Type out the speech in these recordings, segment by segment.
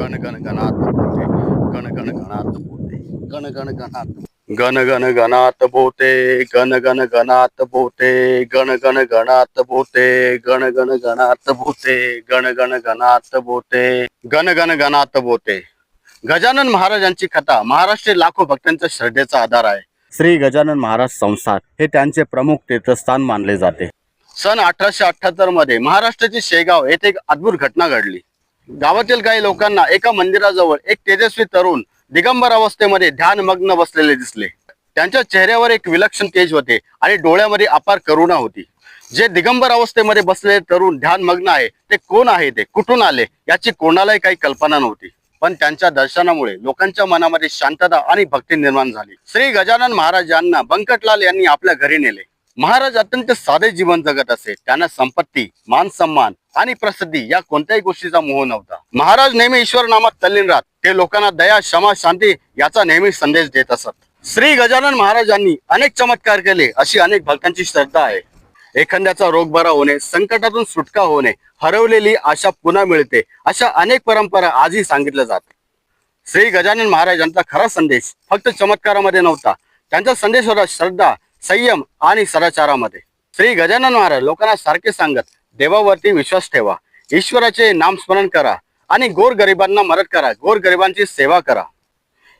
गण गण गणात बोते गण गण गणात बोते गण गण गणात गण गण गणात बोते गण गण गणात बोते गण गण गणात बोते गण गण गणात बोते गण गण गणात बोते गण गण गणात बोते. गजानन महाराजांची कथा महाराष्ट्र लाखो भक्तांच्या श्रद्धेचा आधार आहे. श्री गजानन महाराज संस्थान हे त्यांचे प्रमुख तीर्थस्थान मानले जाते. सन 1878 मध्ये महाराष्ट्राची शेगाव येथे एक अद्भुत घटना घडली. गावातील काही लोकांना एका मंदिराजवळ एक तेजस्वी तरुण दिगंबर अवस्थेमध्ये ध्यानमग्न बसलेले दिसले. त्यांच्या चेहऱ्यावर एक विलक्षण तेज होते आणि डोळ्यामध्ये अपार करुणा होती. जे दिगंबर अवस्थेमध्ये बसलेले तरुण ध्यानमग्न आहे ते कोण आहे, ते कुठून आले याची कोणालाही काही कल्पना नव्हती. पण त्यांच्या दर्शनामुळे लोकांच्या मनामध्ये शांतता आणि भक्ती निर्माण झाली. श्री गजानन महाराज यांना बंकटलाल यांनी आपल्या घरी नेले. महाराज अत्यंत साधे जीवन जगत असे. त्यांना संपत्ती, मान सन्मान आणि प्रसिद्धी या कोणत्याही गोष्टीचा मोह नव्हता. महाराज नेहमी ईश्वर नामात तल्लीन राहत. ते लोकांना दया, क्षमा, शांती याचा नेहमी संदेश देत असत. श्री गजानन महाराजांनी अनेक चमत्कार केले अशी अनेक भक्तांची श्रद्धा आहे. एखाद्याचा रोग बरा होणे, संकटातून सुटका होणे, हरवलेली आशा पुन्हा मिळते अशा अनेक परंपरा आजही सांगितल्या जातात. श्री गजानन महाराजांचा खरा संदेश फक्त चमत्कारामध्ये नव्हता. त्यांचा संदेश होता श्रद्धा, संयम आणि सदाचारामध्ये. श्री गजानन महाराज लोकांना सारखे सांगत, देवावरती विश्वास ठेवा, ईश्वराचे नामस्मरण करा आणि गोरगरिबांना मदत करा, गोरगरिबांची सेवा करा.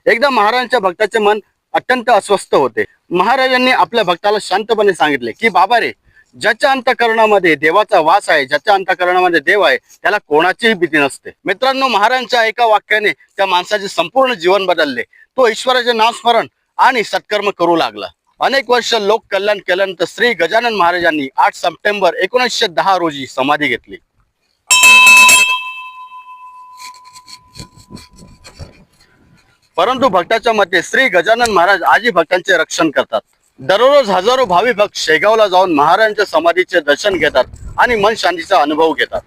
एकदा महाराजांच्या भक्ताचे मन अत्यंत अस्वस्थ होते. महाराजांनी आपल्या भक्ताला शांतपणे सांगितले की बाबा रे, ज्याच्या अंतःकरणामध्ये देवाचा वास आहे, ज्याच्या अंतःकरणामध्ये देव आहे, त्याला कोणाचीही भीती नसते. मित्रांनो, महाराजांच्या एका वाक्याने त्या माणसाचे संपूर्ण जीवन बदलले. तो ईश्वराचे नामस्मरण आणि सत्कर्म करू लागला. अनेक वर्ष लोक कल्याण केल्यानंतर श्री गजानन महाराजांनी 8 सप्टेंबर 1910 रोजी समाधी घेतली. परंतु भक्ताच्या मते श्री गजानन महाराज आजही भक्तांचे रक्षण करतात. दररोज हजारो भाविक भक्त शेगावला जाऊन महाराजांच्या समाधीचे दर्शन घेतात आणि मन शांतीचा अनुभव घेतात.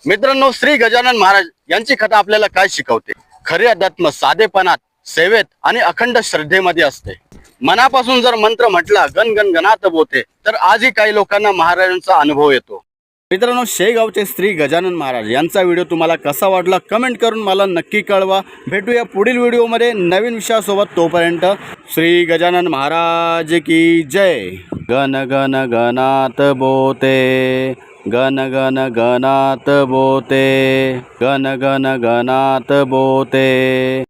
मित्रांनो, श्री गजानन महाराज यांची कथा आपल्याला काय शिकवते? खरे अध्यात्म साधेपणात, सेवेत आणि अखंड श्रद्धेमध्ये असते. मनापासून जर मंत्र म्हटला गण गण गणात बोते, तर आजही काही लोकांना महाराजांचा अनुभव येतो. मित्रांनो, शेगावचे श्री गजानन महाराज यांचा व्हिडिओ तुम्हाला कसा वाटला कमेंट करून मला नक्की कळवा. भेटूया पुढील व्हिडिओमध्ये नवीन विषयासोबत. तोपर्यंत श्री गजानन महाराज की जय. गण गण गणात बोते गण गण गणात बोते गण गण गणात बोते.